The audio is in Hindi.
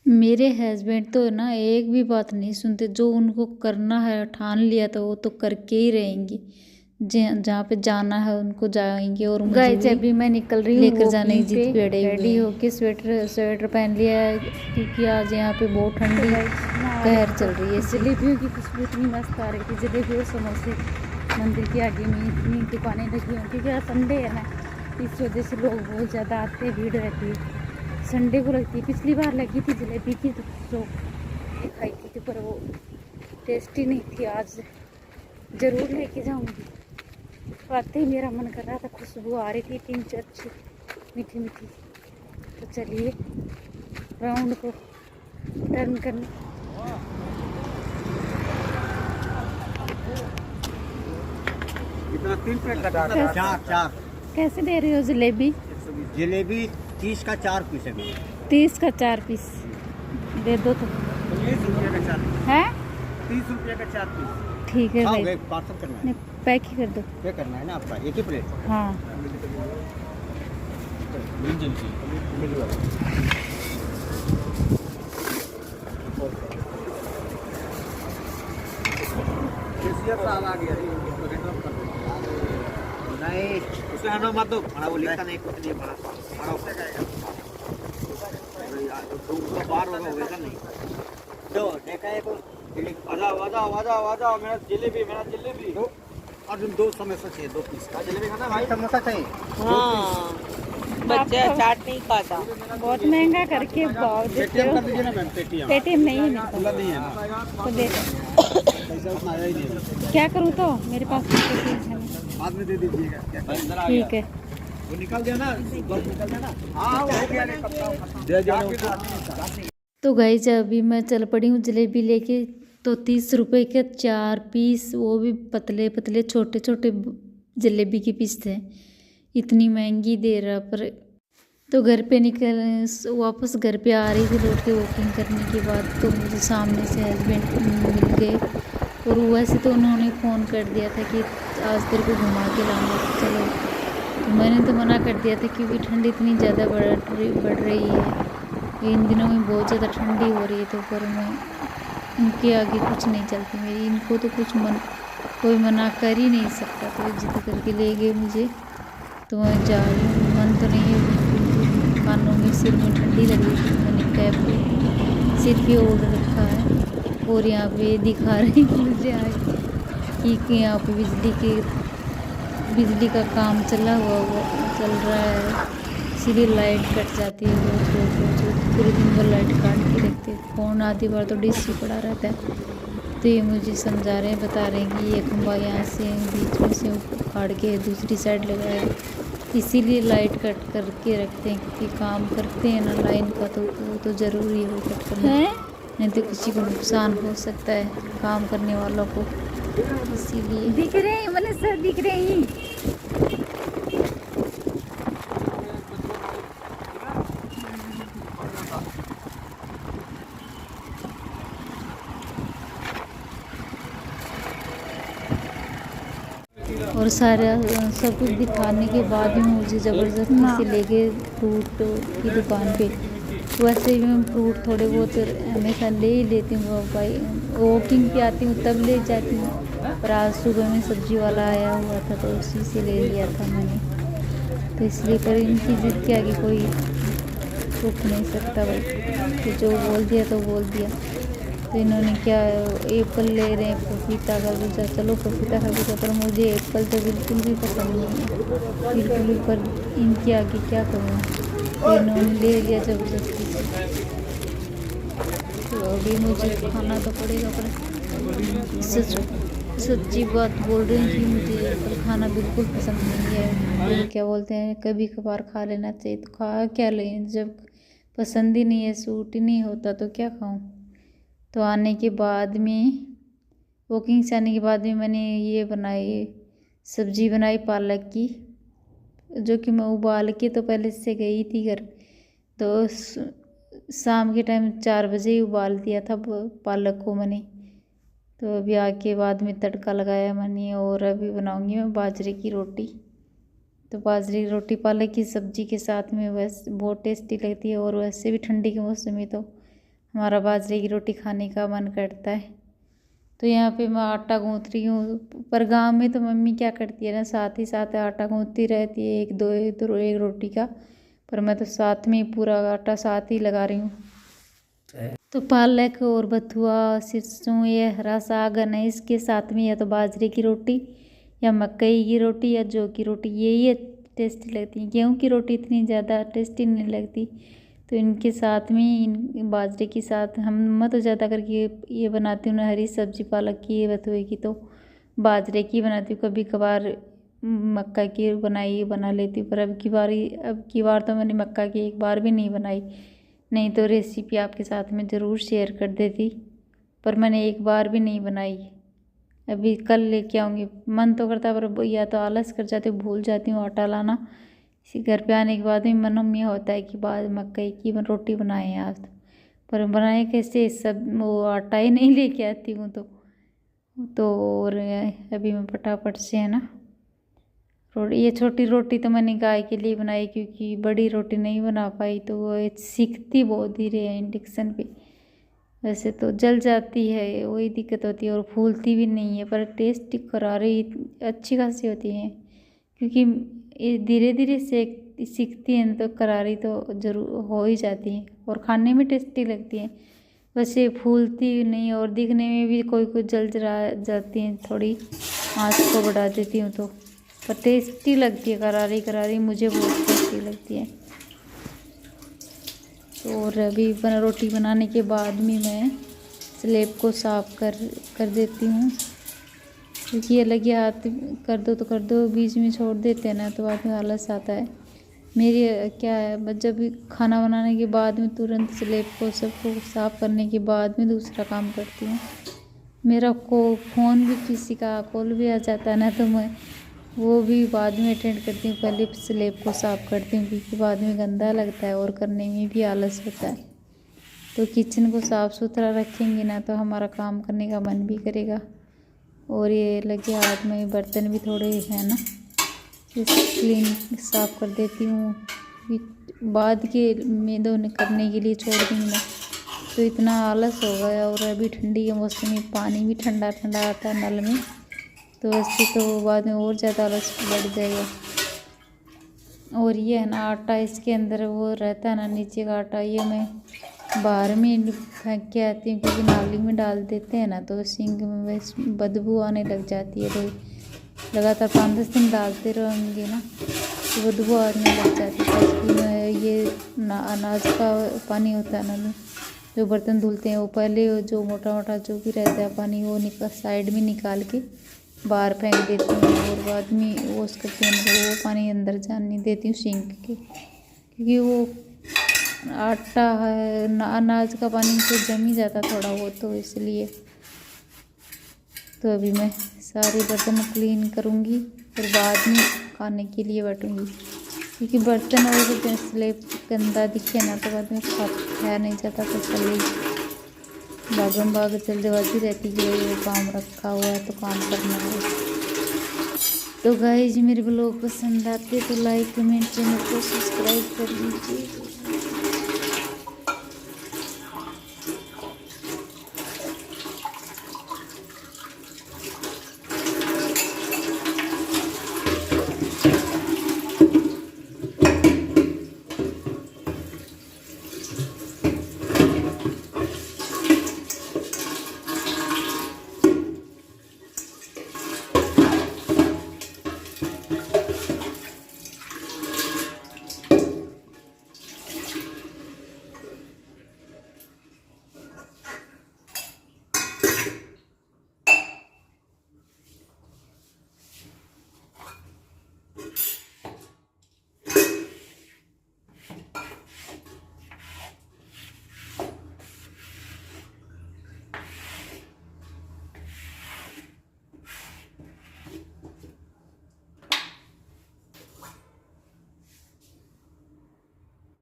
मेरे हस्बैंड तो ना एक भी बात नहीं सुनते। जो उनको करना है ठान लिया तो वो तो करके ही रहेंगे। जहाँ पे जाना है उनको जाएंगे। और मुझे गाइस भी अभी मैं निकल रही हूँ लेकर जाने की वॉकिंग जिद पे, पे अड़े हुए रेडी हैं। होके स्वेटर पहन लिया है क्योंकि आज यहाँ पे बहुत ठंडी कहर चल रही है ऐसी। जलेबियों की खुशबू इतनी मस्त आ रही थी। जलेबी और समोसे मंदिर के आगे में इतनी दुकानें लगी हैं क्योंकि आज संडे है ना, इस वजह से लोग बहुत ज़्यादा आते हैं, भीड़ रहती है संडे को लगती है। पिछली बार लगी थी जलेबी की तो खाई थी पर वो टेस्टी नहीं थी। आज ज़रूर लेके जाऊँगी। आते ही मेरा मन कर रहा था, खुशबू आ रही थी तीन चार अच्छी मीठी मीठी। तो चलिए राउंड को टर्न करने। इतना 3 प्लेट का चार चार कैसे दे रहे हो जलेबी? जलेबी 30 का 4 पीस है। 30 का 4 पीस दे दो तो 30 रुपये का 4 पीस है। 30 रुपये का 4 पीस। ठीक है भाई, पार्सल करना है, नहीं, पैक ही कर दो। पे करना है ना आपका एक ही प्लेट। हाँ नहीं उसमें हम लोग मत दो बड़ा, वो लिखता नहीं कुछ नहीं बड़ा बड़ा उससे जाएगा बाहर होगा वैसा नहीं। तो देखा है तो आ जाओ मेरा जलेबी दो। और 2 समोसा चाहिए, 2 पीस का जलेबी खाना भाई, समोसा चाहिए। हाँ, बच्चे चाट नहीं खाता। बहुत महंगा करके भाव देते पेटीएम हो। कर दीजिए ना मैम, पेटीएम पेटीएम नहीं है मेरे खुला नहीं है ना, पास, तो दे पैसा उतना आया ही नहीं। क्या करूँ तो मेरे पास पेटीएम है नहीं। बाद में दे दीजिएगा क्या? ठीक है वो निकल गया ना, बस निकल गया ना। हाँ हो गया, दे देना। तो गाइस अभी मैं चल पड़ी हूँ जलेबी लेके। तो 30 रुपए के 4 पीस, वो भी पतले पतले छोटे छोटे जलेबी के पीस थे। इतनी महंगी दे रहा पर। तो घर पे निकल वापस घर पे आ रही थी लौट के वॉकिंग करने के बाद, तो मुझे सामने से हस्बैंड मिल गए। और वैसे तो उन्होंने फ़ोन कर दिया था कि आज तेरे को घुमा के लाऊंगा, चलो। तो मैंने तो मना कर दिया था क्योंकि ठंड इतनी ज़्यादा बढ़ रही है। इन दिनों में बहुत ज़्यादा ठंडी हो रही है। तो पर मैं उनके आगे कुछ नहीं चलती मेरी। इनको तो कोई मना कर ही नहीं सकता। तो जिद करके ले गए मुझे। तो मैं जा रही हूँ, मन तो नहीं है बिल्कुल। कानों में सिर में ठंडी लग रही थी। मैंने कैब पे सिर पे ओढ़ रखा है। और यहाँ पे दिखा रही मुझे आज कि यहाँ पे बिजली का काम चल रहा है। सीधी लाइट कट जाती है रोज पूरे दिन भर लाइट काट के रखते हैं। फ़ोन आधी बार तो डिश ही पड़ा रहता है। तो ये मुझे समझा रहे हैं, बता रहे हैं कि ये खंभा यहाँ से बीच में से उखाड़ के दूसरी साइड लगाया, इसीलिए लाइट कट करके रखते हैं क्योंकि काम करते हैं ना लाइन का, तो वो तो ज़रूरी है वो कट करना, नहीं तो किसी को नुकसान हो सकता है काम करने वालों को। इसीलिए दिख रहे हैं मैंने सर, दिख रहे हैं। और सारा सब कुछ दिखाने के बाद में मुझे ज़बरदस्ती से ले गए फ्रूट की दुकान पे। वैसे भी मैं फ्रूट थोड़े बहुत हमेशा ले ही लेती हूँ भाई, वॉकिंग पे आती हूँ तब ले जाती हूँ। पर आज सुबह में सब्जी वाला आया हुआ था तो उसी से ले लिया था मैंने। तो इसलिए पर इनकी जिद के आगे कोई रुक नहीं सकता भाई। तो जो बोल दिया तो बोल दिया। तो इन्होंने क्या एप्पल ले रहे हैं, पपीता का पूछा, चलो पपीता का पूछा, पर मुझे एप्पल तो बिल्कुल भी पसंद नहीं है बिल्कुल भी। पर इनके आगे क्या करूँ, तो इन्होंने ले लिया ज़बरदस्ती से। तो अभी मुझे खाना तो पड़ेगा। पर सच्ची बात बोल रही हूँ कि मुझे एप्पल खाना बिल्कुल पसंद नहीं है। तो क्या बोलते हैं कभी कभार खा लेना चाहिए, तो खा क्या लें जब पसंद ही नहीं है, सूट ही नहीं होता तो क्या खाऊं। तो आने के बाद में वॉकिंग से आने के बाद में मैंने ये बनाई, सब्जी बनाई पालक की, जो कि मैं उबाल के तो पहले से गई थी घर। तो शाम के टाइम 4 बजे ही उबाल दिया था पालक को मैंने। तो अभी आके बाद में तड़का लगाया मैंने। और अभी बनाऊंगी मैं बाजरे की रोटी। तो बाजरे की रोटी पालक की सब्जी के साथ में वैसे बहुत टेस्टी लगती है। और वैसे भी ठंडी के मौसम में तो हमारा बाजरे की रोटी खाने का मन करता है। तो यहाँ पे मैं आटा गूँथ रही हूँ। पर गांव में तो मम्मी क्या करती है ना, साथ ही साथ आटा गूँथती रहती है एक रोटी का। पर मैं तो साथ में पूरा आटा साथ ही लगा रही हूँ। तो पालक और बथुआ, सरसों, ये हरा साग है, इसके साथ में या तो बाजरे की रोटी या मकई की रोटी या जौ की रोटी, यही टेस्टी लगती है। गेहूँ की रोटी इतनी ज़्यादा टेस्टी नहीं लगती। तो इनके साथ में इन बाजरे के साथ मैं तो ज़्यादा करके ये बनाती हूँ ना, हरी सब्जी पालक की, बथुए की तो बाजरे की बनाती हूँ। कभी कभार मक्का की बना लेती हूँ। पर अब की बार तो मैंने मक्का की एक बार भी नहीं बनाई, नहीं तो रेसिपी आपके साथ में ज़रूर शेयर कर देती। पर मैंने एक बार भी नहीं बनाई। अभी कल लेके आऊँगी। मन तो करता है पर या तो आलस कर जाती हूँ, भूल जाती हूँ आटा लाना। इसी घर पे आने के बाद भी मन ये होता है कि बाद मकई की रोटी बनाएं आज। पर बनाए कैसे, सब वो आटा ही नहीं लेके आती हूँ तो और अभी मैं फटाफट से है ना ये छोटी रोटी तो मैंने गाय के लिए बनाई, क्योंकि बड़ी रोटी नहीं बना पाई। तो वो सीखती बहुत धीरे है इंडक्शन पे। वैसे तो जल जाती है, वही दिक्कत होती है, और फूलती भी नहीं है। पर टेस्टी करारी अच्छी खासी होती है, क्योंकि ये धीरे धीरे सीखती हैं तो करारी तो जरूर हो ही जाती है और खाने में टेस्टी लगती है। वैसे फूलती नहीं और दिखने में भी कोई जल जाती हैं। थोड़ी आँच को बढ़ा देती हूँ तो पर टेस्टी लगती है। करारी मुझे बहुत टेस्टी लगती है। और अभी रोटी बनाने के बाद में मैं स्लेब को साफ कर देती हूँ, क्योंकि अलग ही हाथ कर दो तो कर दो, बीच में छोड़ देते हैं ना तो बाद में आलस आता है। मेरी क्या है, जब खाना बनाने के बाद में तुरंत स्लेब को सबको साफ करने के बाद में दूसरा काम करती हूँ। मेरा फ़ोन भी किसी का कॉल भी आ जाता है ना, तो मैं वो भी बाद में अटेंड करती हूँ। पहले स्लेब को साफ़ करती हूँ, क्योंकि बाद में गंदा लगता है और करने में भी आलस होता है। तो किचन को साफ़ सुथरा रखेंगे ना तो हमारा काम करने का मन भी करेगा। और ये लगे हाथ में बर्तन भी थोड़े हैं ना, क्लीन साफ़ कर देती हूँ। बाद के में करने के लिए छोड़ दूँगी ना तो इतना आलस हो गया। और अभी ठंडी के मौसम में पानी भी ठंडा ठंडा आता है नल में, तो ऐसे तो बाद में और ज़्यादा आलस बढ़ जाएगा। और ये है ना आटा, इसके अंदर वो रहता है ना नीचे का आटा, ये मैं बाहर में फेंक के आती हूँ, क्योंकि नाली में डाल देते हैं ना तो सिंक में बदबू आने लग जाती है। तो लगातार 5-10 दिन डालते रहेंगे ना तो बदबू आने लग जाती है। इसलिए ये अनाज का पानी होता है ना, जो बर्तन धुलते हैं वो पहले जो मोटा मोटा जो भी रहता है पानी वो साइड में निकाल के बाहर फेंक देती हूँ। और बाद में वॉश करके वो पानी अंदर जाने देती हूँ सिंक के, क्योंकि वो आटा है अनाज का पानी तो जम ही जाता थोड़ा वो, तो इसलिए। तो अभी मैं सारे बर्तन क्लीन करूँगी और बाद में खाने के लिए बैठूँगी, क्योंकि बर्तन और स्लेब गंदा दिखे ना तो बाद में खाया नहीं जाता। तो चले भागम भाग जल्दबाजी रहती है, वो काम रखा हुआ है तो काम करना है। तो गाइस मेरे ब्लॉग पसंद आते तो लाइक कमेंट चैनल को सब्सक्राइब कर लीजिए।